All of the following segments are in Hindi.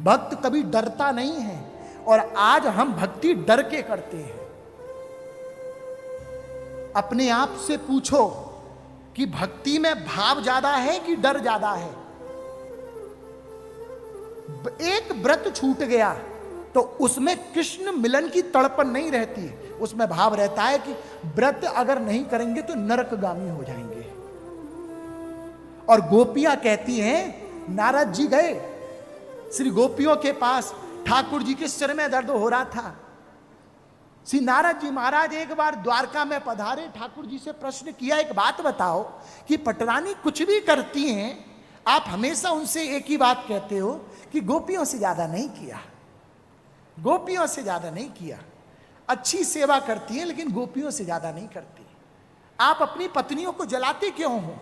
भक्त कभी डरता नहीं है, और आज हम भक्ति डर के करते हैं। अपने आप से पूछो कि भक्ति में भाव ज्यादा है कि डर ज्यादा है। एक व्रत छूट गया तो उसमें कृष्ण मिलन की तड़पन नहीं रहती, उसमें भाव रहता है कि व्रत अगर नहीं करेंगे तो नरकगामी हो जाएंगे। और गोपियां कहती हैं, नारद जी गए श्री गोपियों के पास, ठाकुर जी के सिर में दर्द हो रहा था। श्री नारद जी महाराज एक बार द्वारका में पधारे, ठाकुर जी से प्रश्न किया, एक बात बताओ कि पटरानी कुछ भी करती हैं, आप हमेशा उनसे एक ही बात कहते हो कि गोपियों से ज्यादा नहीं किया, गोपियों से ज्यादा नहीं किया। अच्छी सेवा करती हैं लेकिन गोपियों से ज्यादा नहीं करती। आप अपनी पत्नियों को जलाते क्यों हो?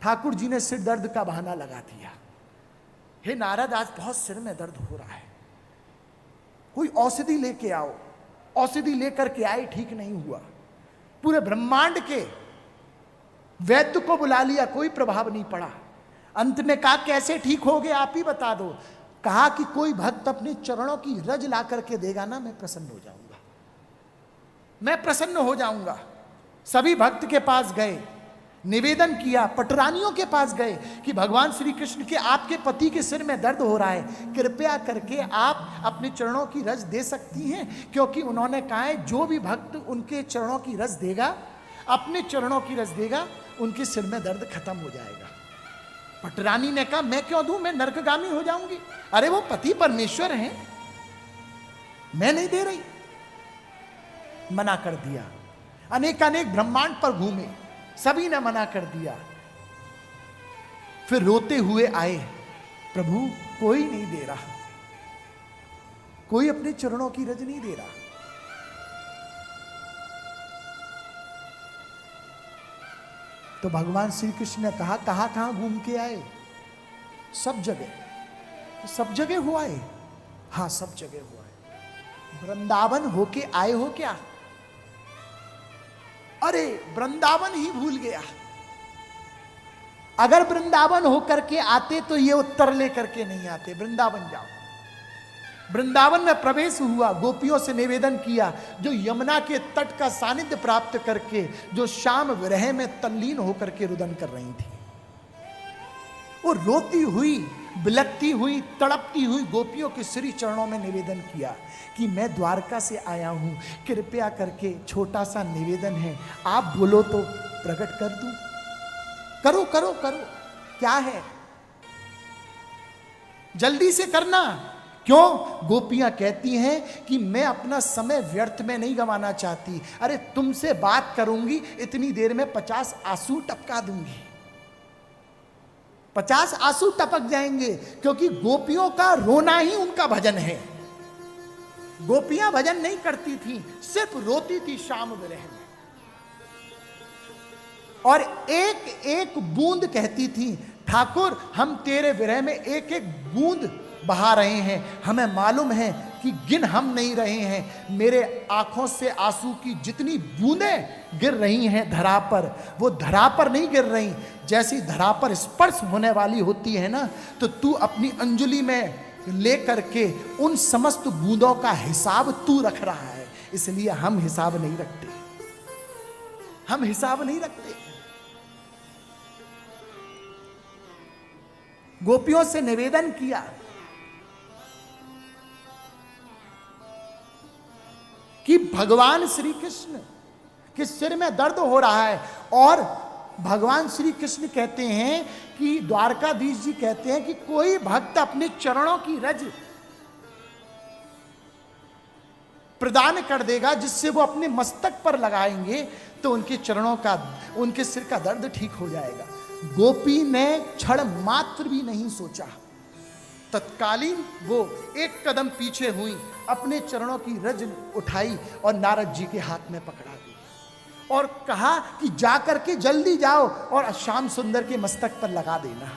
ठाकुर जी ने सिर दर्द का बहाना लगा दिया। हे नारद, आज बहुत सिर में दर्द हो रहा है, कोई औषधि लेके आओ। औषधि लेकर के आए, ठीक नहीं हुआ। पूरे ब्रह्मांड के वैद्य को बुला लिया, कोई प्रभाव नहीं पड़ा। अंत में कहा, कैसे ठीक हो गए, आप ही बता दो। कहा कि कोई भक्त अपने चरणों की रज ला करके देगा ना, मैं प्रसन्न हो जाऊंगा, मैं प्रसन्न हो जाऊंगा। सभी भक्त के पास गए, निवेदन किया, पटरानियों के पास गए कि भगवान श्री कृष्ण के आपके पति के सिर में दर्द हो रहा है, कृपया करके आप अपने चरणों की रज दे सकती हैं, क्योंकि उन्होंने कहा है जो भी भक्त उनके चरणों की रज देगा, अपने चरणों की रज देगा, उनके सिर में दर्द खत्म हो जाएगा। पटरानी ने कहा, मैं क्यों दूं, मैं नरकगामी हो जाऊंगी। अरे वो पति परमेश्वर हैं, मैं नहीं दे रही। मना कर दिया। अनेक अनेक ब्रह्मांड पर घूमे, सभी ने मना कर दिया। फिर रोते हुए आए, प्रभु कोई नहीं दे रहा, कोई अपने चरणों की रज नहीं दे रहा। तो भगवान श्री कृष्ण ने कहा, कहां घूम के आए? सब जगह। सब जगह हुआ है? हाँ, सब जगह हुआ है। वृंदावन होके आए हो क्या? अरे वृंदावन ही भूल गया। अगर वृंदावन होकर के आते तो ये उत्तर लेकर के नहीं आते। वृंदावन जाओ। वृंदावन में प्रवेश हुआ, गोपियों से निवेदन किया, जो यमुना के तट का सानिध्य प्राप्त करके, जो शाम विरह में तल्लीन होकर के रुदन कर रही थी, वो रोती हुई, बिलकती हुई, तड़पती हुई गोपियों के श्री चरणों में निवेदन किया कि मैं द्वारका से आया हूं, कृपया करके छोटा सा निवेदन है, आप बोलो तो प्रकट कर दूं। करो करो करो, क्या है, जल्दी से करना। क्यों? गोपियां कहती हैं कि मैं अपना समय व्यर्थ में नहीं गंवाना चाहती। अरे तुमसे बात करूंगी, इतनी देर में 50 आंसू टपका दूंगी, 50 आंसू टपक जाएंगे, क्योंकि गोपियों का रोना ही उनका भजन है। गोपियां भजन नहीं करती थी, सिर्फ रोती थी शाम विरह में, और एक एक बूंद कहती थी, ठाकुर हम तेरे विरह में एक एक बूंद बहा रहे हैं, हमें मालूम है कि गिन हम नहीं रहे हैं। मेरे आंखों से आंसू की जितनी बूंदें गिर रही हैं धरा पर, वो धरा पर नहीं गिर रही। जैसी धरा पर स्पर्श होने वाली होती है ना, तो तू अपनी अंजलि में ले करके उन समस्त बूंदों का हिसाब तू रख रहा है, इसलिए हम हिसाब नहीं रखते, हम हिसाब नहीं रखते। गोपियों से निवेदन किया कि भगवान श्री कृष्ण के सिर में दर्द हो रहा है, और भगवान श्री कृष्ण कहते हैं कि द्वारकाधीश जी कहते हैं कि कोई भक्त अपने चरणों की रज प्रदान कर देगा, जिससे वो अपने मस्तक पर लगाएंगे तो उनके चरणों का, उनके सिर का दर्द ठीक हो जाएगा। गोपी ने क्षण मात्र भी नहीं सोचा, तत्कालीन वो एक कदम पीछे हुई, अपने चरणों की रज उठाई और नारद जी के हाथ में पकड़ा दी और कहा कि जाकर के जल्दी जाओ और श्याम सुंदर के मस्तक पर लगा देना,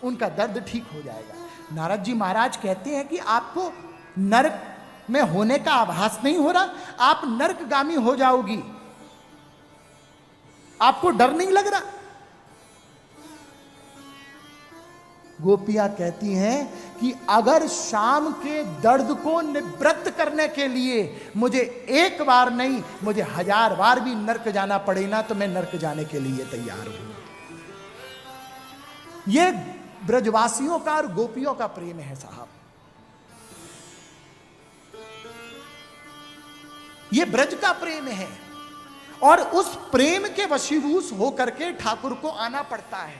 उनका दर्द ठीक हो जाएगा। नारद जी महाराज कहते हैं कि आपको नरक में होने का आभास नहीं हो रहा, आप नरकगामी हो जाओगी, आपको डर नहीं लग रहा? गोपियां कहती हैं कि अगर शाम के दर्द को निवृत्त करने के लिए मुझे एक बार नहीं, मुझे 1000 बार भी नरक जाना पड़े ना, तो मैं नरक जाने के लिए तैयार हूं। ये ब्रजवासियों का और गोपियों का प्रेम है साहब। ये ब्रज का प्रेम है, और उस प्रेम के वशीभूत होकर के ठाकुर को आना पड़ता है।